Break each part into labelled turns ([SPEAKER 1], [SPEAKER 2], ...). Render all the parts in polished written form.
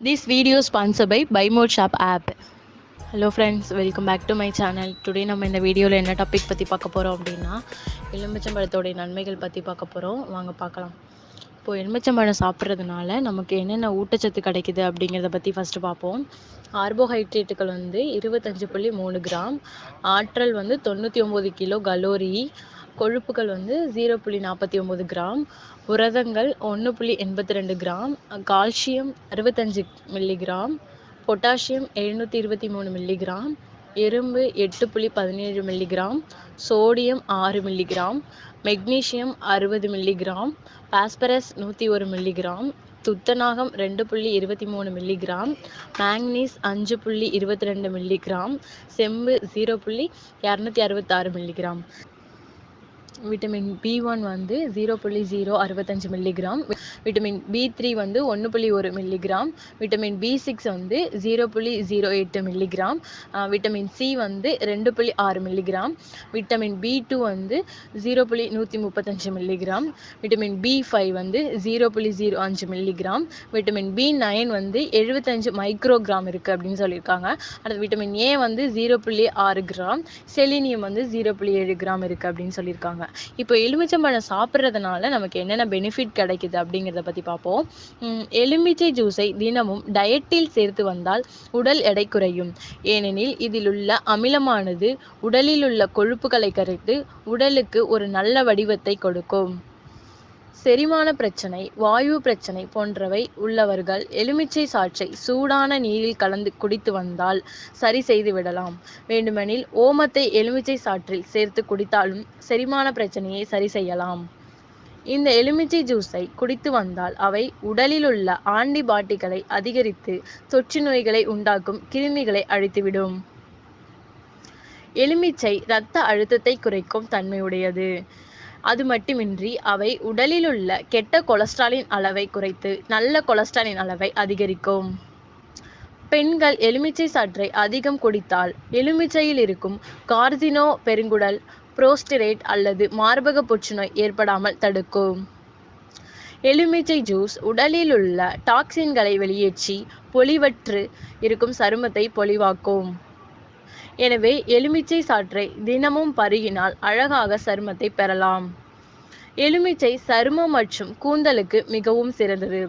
[SPEAKER 1] This video is sponsored by BuyMore Shop app. Hello friends, welcome back to my channel. Today நம்ம இந்த வீடியோவில் என்ன topic பற்றி பார்க்க போகிறோம் அப்படின்னா எலுமிச்சம்பழத்தோடைய நன்மைகள் பற்றி பார்க்க போகிறோம். வாங்க பார்க்கலாம். இப்போது எலுமிச்சம்பழம் சாப்பிட்றதுனால நமக்கு என்னென்ன ஊட்டச்சத்து கிடைக்குது அப்படிங்கிறத பற்றி ஃபஸ்ட்டு பார்ப்போம். கார்போஹைட்ரேட்டுகள் 25.3 கிராம், ஆற்றல் 99 கிலோ கலோரி, கொழுப்புகள் 0.49 கிராம், புரதங்கள் 1.82 gram, calcium 65 milligram, potassium 723 milligram, இரும்பு 8.17 milligram, sodium 6 milligram, magnesium 60 milligram, phosphorus 101 milligram, துத்தநாகம் 2.23 மில்லிகிராம், மேங்னீஸ் 5.22 மில்லிகிராம், செம்பு 0.266 milligram, vitamin B1 0.065 milligram, vitamin B3 1.1 milligram, vitamin B6 0.08 milligram, vitamin C 2.6 milligram, vitamin B2 0.135 milligram, vitamin B5 0.05 milligram, vitamin B9 75 microgram இருக்குது அப்படின்னு சொல்லியிருக்காங்க. அடுத்து vitamin A 0.6 gram, selenium 0.7 gram இருக்குது அப்படின்னு சொல்லியிருக்காங்க. இப்போ எலுமிச்சம்பழம் சாப்பிட்றதுனால நமக்கு என்னென்ன பெனிஃபிட் கிடைக்குது அப்படிங்கிறத பற்றி பார்ப்போம். எலுமிச்சை ஜூஸை தினமும் டயட்டில் சேர்த்து வந்தால் உடல் எடை குறையும். ஏனெனில் இதில் உள்ள அமிலமானது உடலில் உள்ள கொழுப்புகளை கரைத்து உடலுக்கு ஒரு நல்ல வடிவத்தை கொடுக்கும். செரிமான பிரச்சனை, வாயு பிரச்சனை போன்றவை உள்ளவர்கள் எலுமிச்சை சாற்றை சூடான நீரில் கலந்து குடித்து வந்தால் சரி செய்து விடலாம். வேண்டுமெனில் ஓமத்தை எலுமிச்சை சாற்றில் சேர்த்து குடித்தாலும் செரிமான பிரச்சனையை சரி செய்யலாம். இந்த எலுமிச்சை ஜூஸை குடித்து வந்தால் அவை உடலில் உள்ள ஆன்டிபாடிகளை அதிகரித்து தொற்று நோய்களை உண்டாக்கும் கிருமிகளை அழித்துவிடும். எலுமிச்சை இரத்த அழுத்தத்தை குறைக்கும் தன்மையுடையது. அது மட்டுமின்றி அவை உடலில் உள்ள கெட்ட கொலஸ்ட்ராலின் அளவை குறைத்து நல்ல கொலஸ்ட்ராலின் அளவை அதிகரிக்கும். பெண்கள் எலுமிச்சை சாற்றை அதிகம் குடித்தால் எலுமிச்சையில் இருக்கும் கார்சினோ பெருங்குடல், புரோஸ்டேட் அல்லது மார்பக புற்றுநோய் ஏற்படாமல் தடுக்கும். எலுமிச்சை ஜூஸ் உடலில் உள்ள டாக்சின்களை வெளியேற்றி பொலிவற்று இருக்கும் சருமத்தை பொலிவாக்கும். எனவே எலுமிச்சை சாற்றை தினமும் பருகினால் அழகாக சருமத்தை பெறலாம். எலுமிச்சை சருமம் மற்றும் கூந்தலுக்கு மிகவும் சிறந்தது.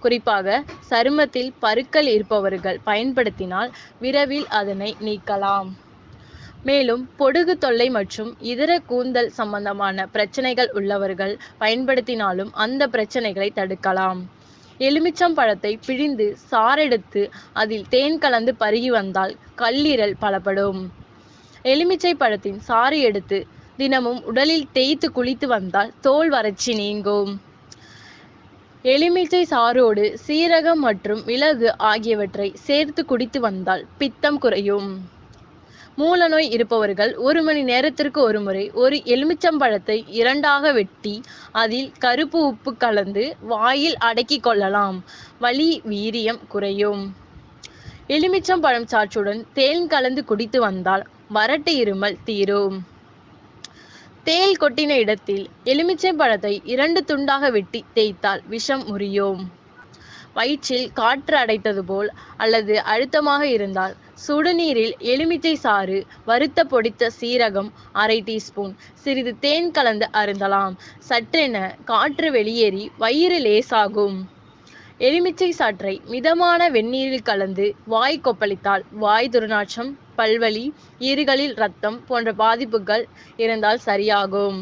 [SPEAKER 1] குறிப்பாக சருமத்தில் பருக்கள் இருப்பவர்கள் பயன்படுத்தினால் விரைவில் அதனை நீக்கலாம். மேலும் பொடுகு தொல்லை மற்றும் இதர கூந்தல் சம்பந்தமான பிரச்சனைகள் உள்ளவர்கள் பயன்படுத்தினாலும் அந்த பிரச்சனைகளை தடுக்கலாம். எலுமிச்சம்பழத்தை பிழிந்து சாறெடுத்து அதில் தேன் கலந்து பருகி வந்தால் கல்லீரல் பலப்படும். எலுமிச்சை பழத்தின் சாறு எடுத்து தினமும் உடலில் தேய்த்து குளித்து வந்தால் தோல் வறட்சி நீங்கும். எலுமிச்சை சாறோடு சீரகம் மற்றும் மிளகு ஆகியவற்றை சேர்த்து குடித்து வந்தால் பித்தம் குறையும். மூலநோய் இருப்பவர்கள் 1 மணி நேரத்திற்கு ஒரு முறை ஒரு எலுமிச்சம்பழத்தை 2ஆக வெட்டி அதில் கருப்பு உப்பு கலந்து வாயில் அடக்கி கொள்ளலாம். வலி வீரியம் குறையும். எலுமிச்சம்பழம் சாற்றுடன் தேன் கலந்து குடித்து வந்தால் வறட்டு இருமல் தீரும். தேள் கொட்டின இடத்தில் எலுமிச்சை பழத்தை 2 துண்டாக வெட்டி தேய்த்தால் விஷம் முறியும். வயிற்றில் காற்று அடைத்தது போல் அல்லது அழுத்தமாக இருந்தால் சுடுநீரில் எலுமிச்சை சாறு, வறுத்த பொடித்த சீரகம் 1/2 டீஸ்பூன், சிறிது தேன் கலந்து அருந்தலாம். சற்றென காற்று வெளியேறி வயிறு லேசாகும். எலுமிச்சை சாற்றை மிதமான வெந்நீரில் கலந்து வாய் கொப்பளித்தால் வாய் துர்நாற்றம், பல்வலி, ஈறுகளில் இரத்தம் போன்ற பாதிப்புகள் இருந்தால் சரியாகும்.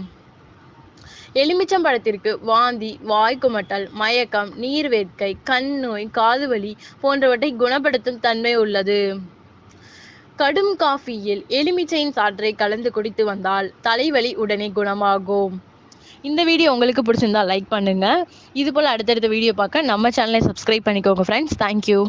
[SPEAKER 1] எலுமிச்சம்பழத்திற்கு வாந்தி, வாய் குமட்டல், மயக்கம், நீர்வேட்கை, கண் நோய், காதுவலி போன்றவற்றை குணப்படுத்தும் தன்மை உள்ளது. கடும் காஃபியில் எலுமிச்சையின் சாற்றை கலந்து குடித்து வந்தால் தலைவலி உடனே குணமாகும். இந்த வீடியோ உங்களுக்கு பிடிச்சிருந்தா லைக் பண்ணுங்க. இது போல் அடுத்தடுத்த வீடியோ பார்க்க நம்ம சேனலை சப்ஸ்கிரைப் பண்ணிக்கோங்க ஃப்ரெண்ட்ஸ். தேங்க்யூ.